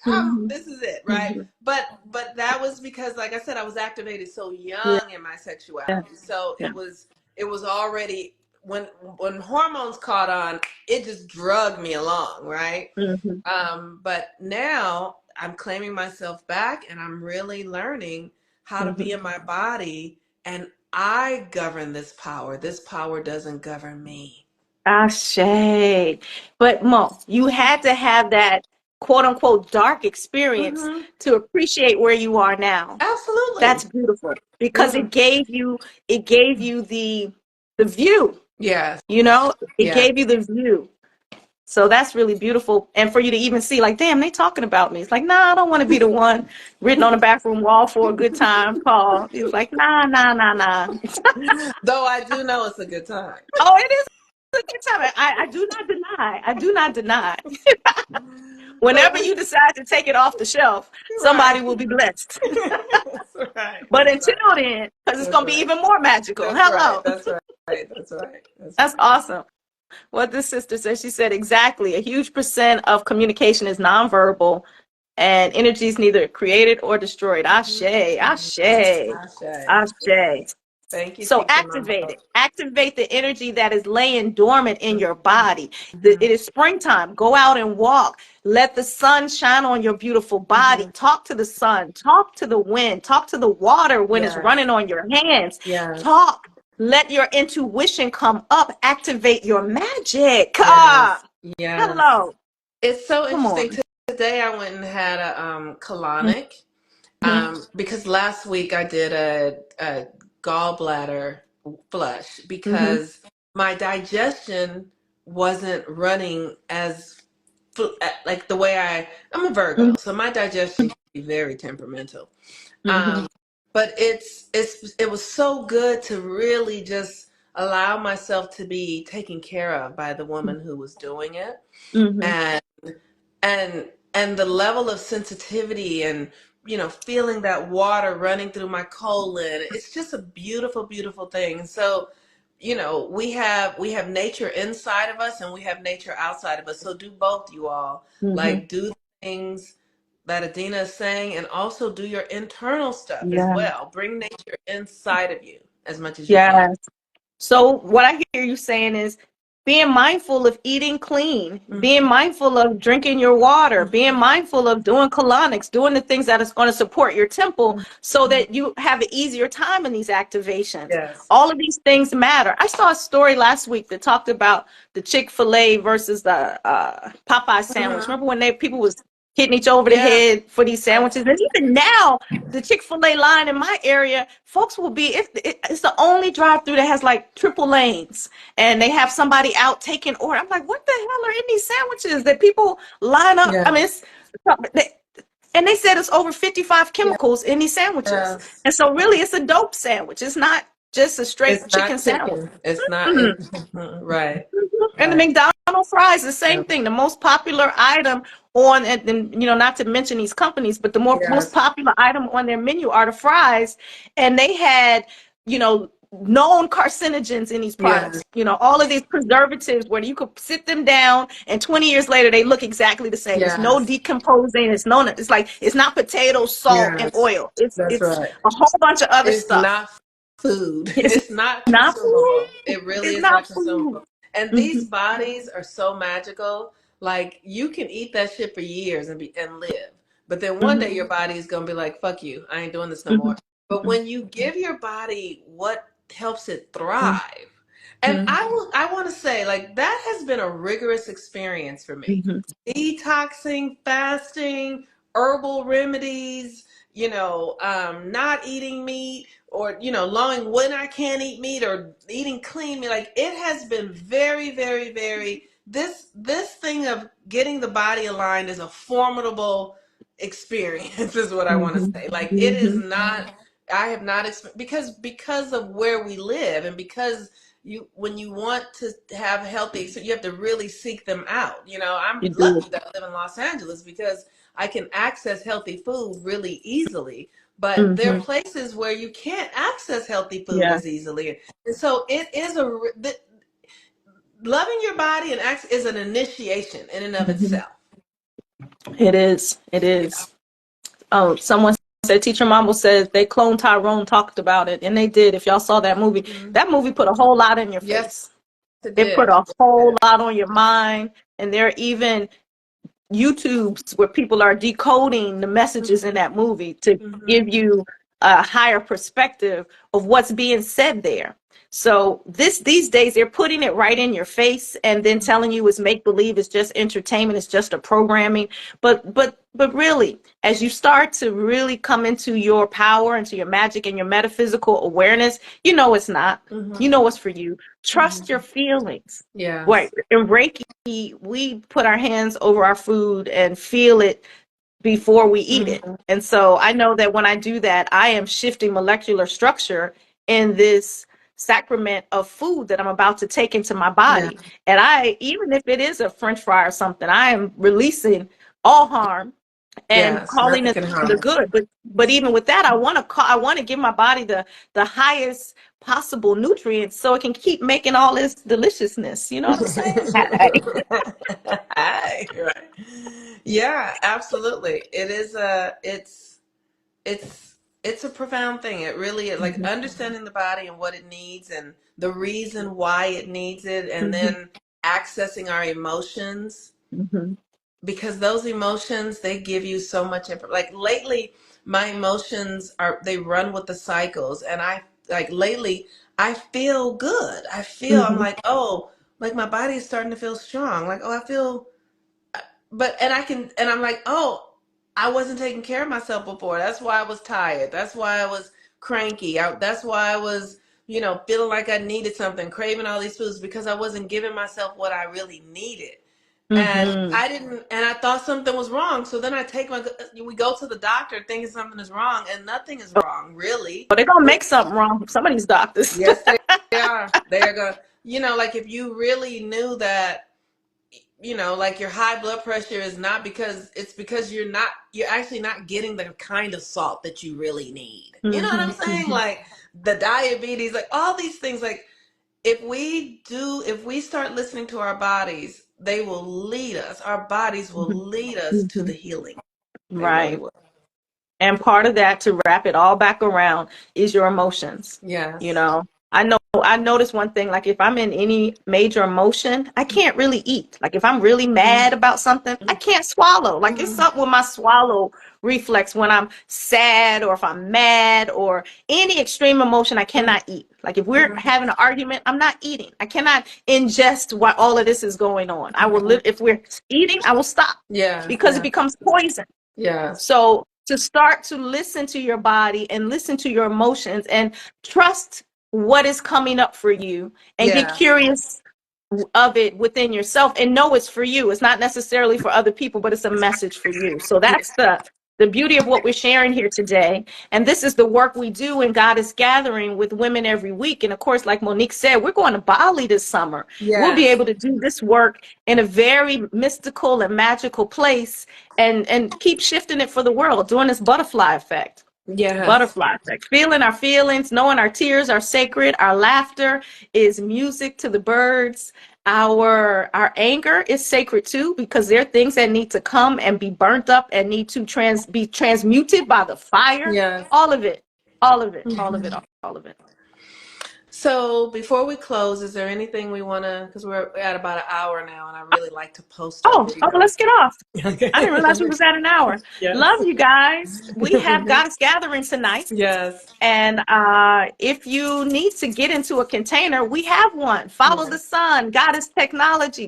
this is it, right? But that was because, like I said, I was activated so Yeah. young in my sexuality. So it was already when hormones caught on, it just drugged me along, right? Mm-hmm. But now I'm claiming myself back, and I'm really learning how to be Mm-hmm. in my body, and I govern this power. This power doesn't govern me. Ashe. But Mo, you had to have that quote unquote dark experience Hmm. to appreciate where you are now. That's Absolutely. beautiful because Hmm. it gave you the view, Yes. you know, it Yeah. gave you the view. So that's really beautiful. And for you to even see, like, damn, they talking about me. It's like, nah, I don't want to be the one written on the bathroom wall for a good time call. It's like, nah, nah, nah, nah. Though I do know it's a good time. Oh, it is a good time. I do not deny. I do not deny. But Whenever you decide to take it off the shelf, somebody right. will be blessed. That's right. But That's until right. then, because it's That's going to be right. even more magical. That's right. Hello. That's right. That's right. That's That's right. awesome. What this sister said, she said exactly. A huge percent of communication is nonverbal, and energy is neither created or destroyed. Ashe, ashe, Ashe. ashe. Thank you, So teacher activate mama. it. Activate the energy that is laying dormant in your body. Mhm. It is springtime. Go out and walk. Let the sun shine on your beautiful body. Mhm. Talk to the sun. Talk to the wind. Talk to the water when it's Yes. running on your hands. Yes. Talk. Let your intuition come up. Activate your magic. Yes. Ah, Yes. hello. It's so Come interesting. on. Today I went and had a colonic. Mhm, Because last week I did a gallbladder flush mhm, because my digestion wasn't running as like the way I'm a Virgo, mhm, so my digestion can be very temperamental. mhm, Um, but it was so good to really just allow myself to be taken care of by the woman who was doing it, mhm, and and the level of sensitivity and feeling that water running through my colon, it's just a beautiful, beautiful thing. And so we have nature inside of us and we have nature outside of us, so do both, you all. mhm. Like, do the things that Adina is saying, and also do your internal stuff as Yeah. well. Bring nature inside of you as much as you can. Yeah. So what I hear you saying is being mindful of eating clean, being Mhm. mindful of drinking your water, being Mhm. mindful of doing colonics, doing the things that is going to support your temple so Mhm. that you have an easier time in these activations. Yes. All of these things matter. I saw a story last week that talked about the Chick-fil-A versus the Popeye sandwich. Mhm. Remember when people was hitting each over the Yeah. head for these sandwiches? And even now, the Chick-fil-A line in my area, folks will be, it's the only drive-through that has like triple lanes, and they have somebody out taking order. I'm like, what the hell are in these sandwiches that people line up? I mean, Yes. and they said it's over 55 chemicals in these sandwiches. Yes. And so really it's a dope sandwich. It's not just a straight It's chicken not sandwich. chicken. It's not. Mhm. Right. And the Right. McDonald's fries, the Yeah. same thing. The most popular item on, and not to mention these companies, but the most Yes. popular item on their menu are the fries. And they had, known carcinogens in these products. Yes. All of these preservatives where you could sit them down and 20 years later they look exactly the same. It's no Yes. decomposing. It's like it's not potato, salt, and Yes. oil. It's That's it's right. a whole bunch of other It's stuff. not food. It's It's not not consumable. food. It really It's is not not food. consumable. And these Mhm, bodies are so magical. Like, you can eat that shit for years and live. But then one day mhm, your body is gonna be like, fuck you, I ain't doing this no more. mhm, But when you give your body what helps it mhm, thrive, and I want to say, like, that has been a rigorous experience for me. mhm, Detoxing, fasting, herbal remedies, not eating meat, or knowing when I can't eat meat, or eating clean meat. Like, it has been very, very, very, this thing of getting the body aligned is a formidable experience is what I want to mhm, say. Like, it is mhm, not, I have not because of where we live, and because when you want to have healthy, so you have to really seek them out. I'm You do. lucky that I live in Los Angeles because I can access healthy food really easily. But there are Mhm. places where you can't access healthy food Yeah. as easily. And so it is loving your body and is an initiation in and of Mhm. itself. It is. It Yeah. is. Oh, someone said, Teacher Mambo says they cloned Tyrone, talked about it, and they did. If y'all saw that movie put a whole lot in your Yes, face. it It put did. a whole lot on your mind. And there are even YouTubes where people are decoding the messages in that movie to give you a higher perspective of what's being said there. So these days they're putting it right in your face and then telling you it's make believe, it's just entertainment, it's just a programming. But really, as you start to really come into your power, into your magic and your metaphysical awareness, you know it's not. You know what's for you. Trust your feelings. Yes. Right. In Reiki, we put our hands over our food and feel it before we eat it. And so I know that when I do that, I am shifting molecular structure in this sacrament of food that I'm about to take into my body. Yeah. And I, even if it is a French fry or something, I am releasing all harm and Yes, calling nothing it can harm the it. good. But even with that, I want to give my body the highest possible nutrients so it can keep making all this deliciousness. You know what I'm saying? Right. Yeah, absolutely. It is it's it's a profound thing. It really is, like understanding the body and what it needs and the reason why it needs it, and then accessing our emotions, because those emotions, they give you so much like lately my emotions they run with the cycles, and I like lately I feel good. I'm like, oh, like my body is starting to feel strong, like, oh, I feel, but and I'm like, oh, I wasn't taking care of myself before. That's why I was tired. That's why I was cranky. That's why I was, feeling like I needed something, craving all these foods, because I wasn't giving myself what I really needed. And Mm-hmm. I didn't, and I thought something was wrong. So then we go to the doctor thinking something is wrong, and nothing is wrong, really. But they're gonna make something wrong from some of these doctors. Yes, they are. They are going, like if you really knew that, like your high blood pressure is not because it's because you're actually not getting the kind of salt that you really need. You know what I'm saying? Like the diabetes, like all these things, like if we start listening to our bodies, they will lead us. Our bodies will lead us to the healing. They really Right. will. And part of that, to wrap it all back around, is your emotions. You Yes. know, I noticed one thing, like if I'm in any major emotion, I can't really eat. Like if I'm really mad about something, I can't swallow. Like it's something with my swallow reflex when I'm sad, or if I'm mad, or any extreme emotion, I cannot eat. Like if we're having an argument, I'm not eating. I cannot ingest while all of this is going on. I will live, if we're eating, I will stop Yes. because it becomes poison. Yes. So to start to listen to your body and listen to your emotions and trust what is coming up for you, and get Yeah. curious of it within yourself and know it's for you. It's not necessarily for other people, but it's a message for you. So that's the beauty of what we're sharing here today. And this is the work we do in Goddess Gathering with women every week. And of course, like Monique said, we're going to Bali this summer. We'll be Yes. able to do this work in a very mystical and magical place, and keep shifting it for the world, doing this butterfly effect. Yes. Butterfly effect. Feeling our feelings, knowing our tears are sacred, our laughter is music to the birds. Our anger is sacred too, because there are things that need to come and be burnt up and need to be transmuted by the fire. Yes. All of it, all of it, all of it, all of it. So before we close, is there anything we want to, because we're at about an hour now, and I really like to post our Oh, videos. let's get off. Okay. I didn't realize we was at an hour. Yes. Love you guys. We have Goddess Gathering tonight. Yes. And if you need to get into a container, we have one. Follow the sun, Goddess Technology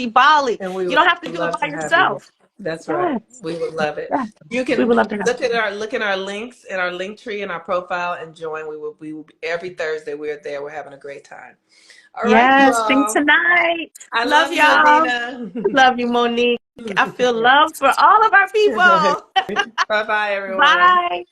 Bali. And we You would don't have to do it love by to have you. yourself. That's right. Yes, We would love it. yes. You We can would love to have look at our links in our link tree and our profile and join. We will be, every Thursday we're there. We're having a great time. All you. right, you Yes, see you all. tonight. I Love love you, y'all. Adina. Love you, Monique. I feel love for all of our people. Bye bye, everyone. Bye.